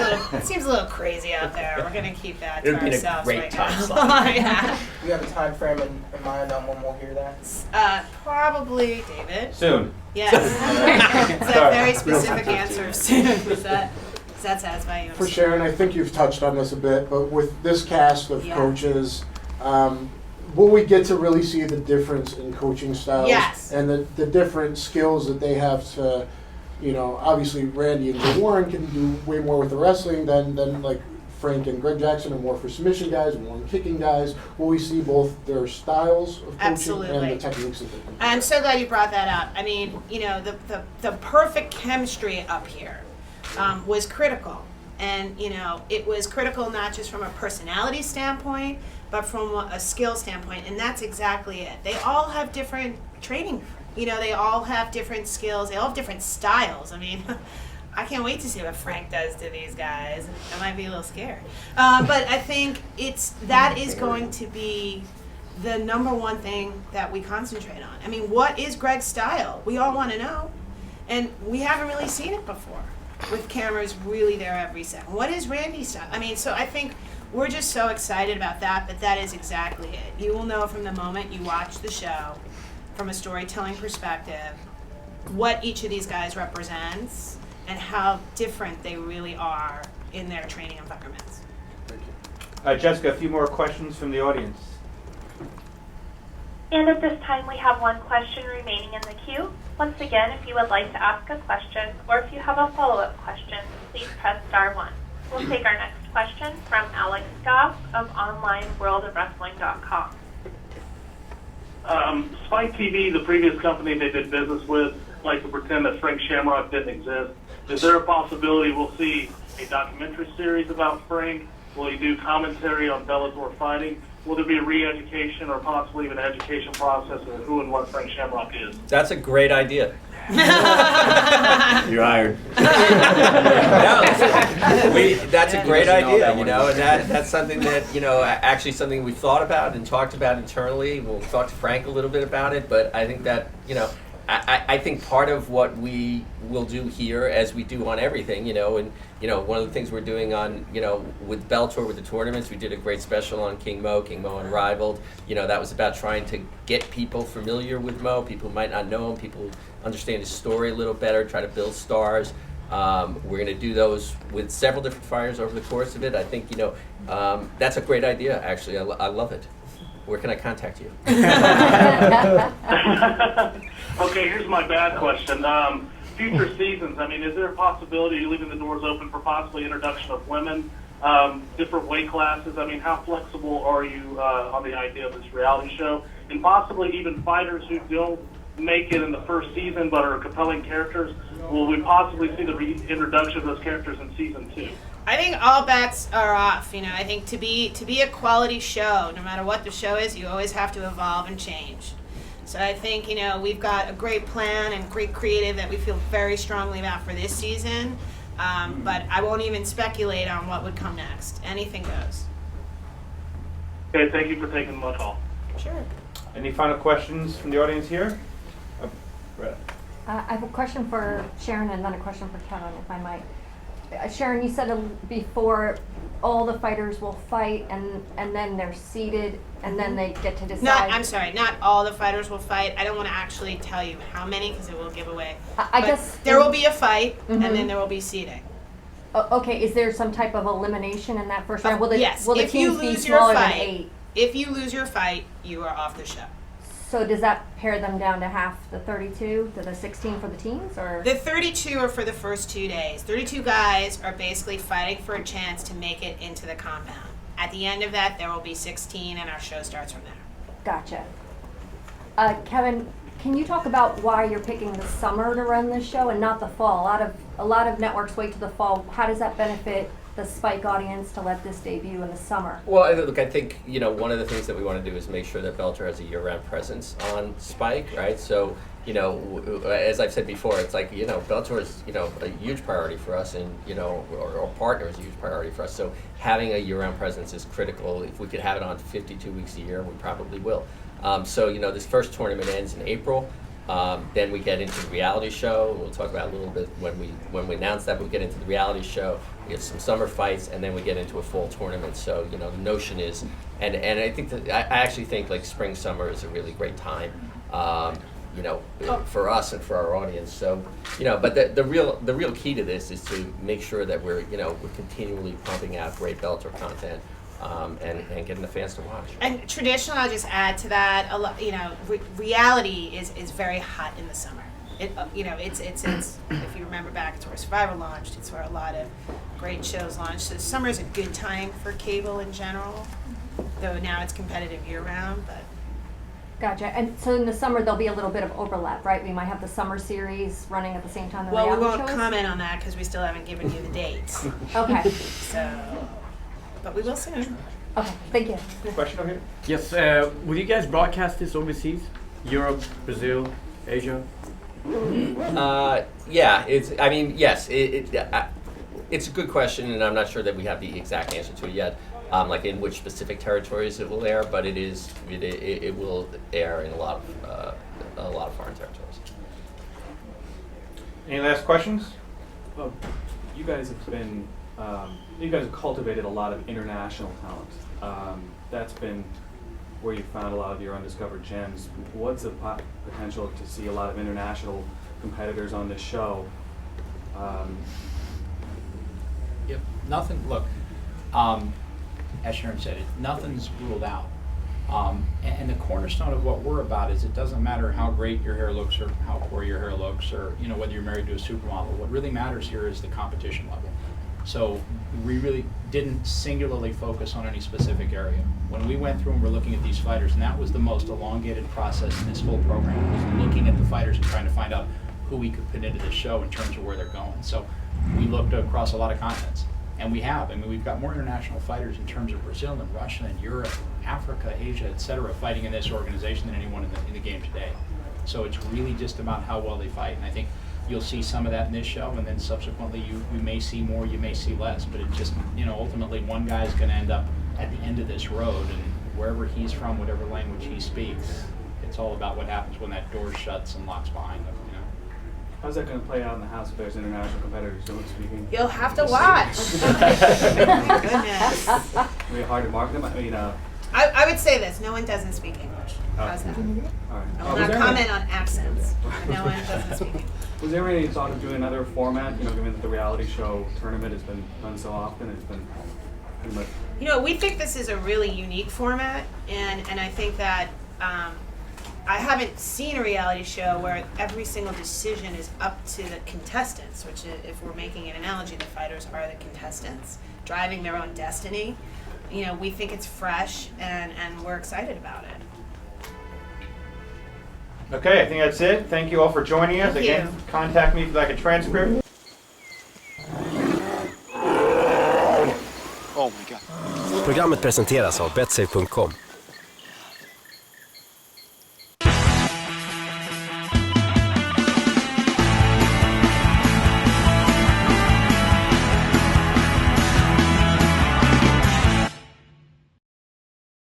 a little crazy out there. We're gonna keep that to It would be a ourselves great right time now. slot. Yeah. Do you have a time frame in mind on when we'll hear that? Probably David. Soon. Yes. It's that very specific answer. Soon. Does that satisfy you? For Sharon, I think you've touched on this a bit, but with this cast of coaches, will we get to really see the difference in coaching styles? Yes. And the different skills that they have to, obviously Randy and Joe Warren can do way more with the wrestling than like Frank and Greg Jackson are more for submission guys and more kicking guys. Will we see both their styles of coaching Absolutely. and the techniques that they can? I'm so glad you brought that up. I mean, the perfect chemistry up here was critical. And, it was critical not just from a personality standpoint, but from a skill standpoint. And that's exactly it. They all have different training. They all have different skills. They all have different styles. I mean, I can't wait to see what Frank does to these guys. I might be a little scared. But I think that is going to be the number one thing that we concentrate on. I mean, what is Greg's style? We all want to know. And we haven't really seen it before, with cameras really there every second. What is Randy's style? I mean, so I think we're just so excited about that, but that is exactly it. You will know from the moment you watch the show, from a storytelling perspective, what each of these guys represents and how different they really are in their training environments. Jessica, a few more questions from the audience. And at this time, we have one question remaining in the queue. Once again, if you would like to ask a question or if you have a follow-up question, please press *1. We'll take our next question from Alex Goff of OnlineWorldOfWrestling.com. Spike TV, the previous company they did business with, like to pretend that Frank Shamrock didn't exist. Is there a possibility we'll see a documentary series about Frank? Will he do commentary on Bellator fighting? Will there be a re-education or possibly even an education process of who and what Frank Shamrock is? That's a great idea. You're hired. That's a great idea, and that's something that, actually something we've thought about and talked about internally. We'll talk to Frank a little bit about it, but I think that, I think part of what we will do here, as we do on everything, and one of the things we're doing on, with Bellator, with the tournaments, we did a great special on King Mo Unrivaled. That was about trying to get people familiar with Mo, people who might not know him, people who understand his story a little better, try to build stars. We're going to do those with several different fighters over the course of it. I think, that's a great idea, actually. I love it. Where can I contact you? Okay, here's my bad question. future seasons, I mean, is there a possibility you're leaving the doors open for possibly introduction of women, different weight classes? I mean, how flexible are you on the idea of this reality show? And possibly even fighters who don't make it in the first season but are compelling characters, will we possibly see the reintroduction of those characters in season 2? I think all bets are off. I think to be a quality show, no matter what the show is, you always have to evolve and change. So I think, we've got a great plan and great creative that we feel very strongly about for this season. But I won't even speculate on what would come next. Anything goes. Okay, thank you for taking my call. Sure. Any final questions from the audience here? I have a question for Sharon and then a question for Kevin, if I might. Sharon, you said before all the fighters will fight and then they're seated and then they get to decide. I'm sorry, not all the fighters will fight. I don't want to actually tell you how many because it will give away. I guess there will be a fight and then there will be seating. Okay, is there some type of elimination in that first round? Yes. Will the If you teams be lose your smaller than fight, 8? if you lose your fight, you are off the show. So does that pare them down to half the 32 to the 16 for the teams, or? The 32 are for the first 2 days. 32 guys are basically fighting for a chance to make it into the compound. At the end of that, there will be 16, and our show starts from there. Gotcha. Kevin, can you talk about why you're picking the summer to run this show and not the fall? A lot of networks wait to the fall. How does that benefit the Spike audience to let this debut in the summer? Well, look, I think, one of the things that we want to do is make sure that Bellator has a year-round presence on Spike, right? So, as I've said before, it's like, Bellator is, a huge priority for us, and, our partner is a huge priority for us. So having a year-round presence is critical. If we could have it on 52 weeks a year, we probably will. So, this first tournament ends in April. Then we get into the reality show. We'll talk about it a little bit when we announce that. We get into the reality show. We have some summer fights, and then we get into a fall tournament. So the notion is, and I think that I actually think like spring summer is a really great time, for us and for our audience. So but the real key to this is to make sure that we're continually pumping out great Bellator content. And getting the fans to watch. And traditional, I'll just add to that. Reality is very hot in the summer. It's if you remember back, it's where Survivor launched. It's where a lot of great shows launched. So summer is a good time for cable in general. Though now it's competitive year round, but. Gotcha. And so in the summer there'll be a little bit of overlap, right? We might have the summer series running at the same time. Well, we won't comment on that because we still haven't given you the dates. Okay. But we will soon. Okay, thank you. Question over here? Yes, will you guys broadcast this overseas? Europe, Brazil, Asia? Yeah, yes. It's a good question, and I'm not sure that we have the exact answer to it yet. Like in which specific territories it will air, but it will air in a lot of foreign territories. Any last questions? You guys have cultivated a lot of international talent. That's been where you found a lot of your undiscovered gems. What's the potential to see a lot of international competitors on this show? Yep. Nothing. Look, as Sharon said, nothing's ruled out. And the cornerstone of what we're about is it doesn't matter how great your hair looks or how poor your hair looks or whether you're married to a supermodel. What really matters here is the competition level. So we really didn't singularly focus on any specific area. When we went through and we're looking at these fighters, and that was the most elongated process in this whole program, was looking at the fighters and trying to find out who we could put into the show in terms of where they're going. So we looked across a lot of continents, and we have. I mean, we've got more international fighters in terms of Brazil and Russia and Europe, Africa, Asia, et cetera, fighting in this organization than anyone in the game today. So it's really just about how well they fight, and I think you'll see some of that in this show, and then subsequently you may see more, you may see less, but it just, ultimately one guy's going to end up at the end of this road, and wherever he's from, whatever language he speaks, it's all about what happens when that door shuts and locks behind them. How's that going to play out in the house if there's international competitors don't speaking? You'll have to watch. My goodness. It'll be hard to market them. I mean, I would say this: no one doesn't speak English. How's that? All right. I will not comment on accents. No one doesn't speak English. Was there any thought of doing another format? Given that the reality show tournament has been done so often, it's been pretty much. We think this is a really unique format, and I think that I haven't seen a reality show where every single decision is up to the contestants, which if we're making an analogy, the fighters are the contestants, driving their own destiny. You know, we think it's fresh and we're excited about it. Okay, I think that's it. Thank you all for joining us. Thank Again, you. contact me if you'd like a transcript. Programmet presenteras av betsafe.com.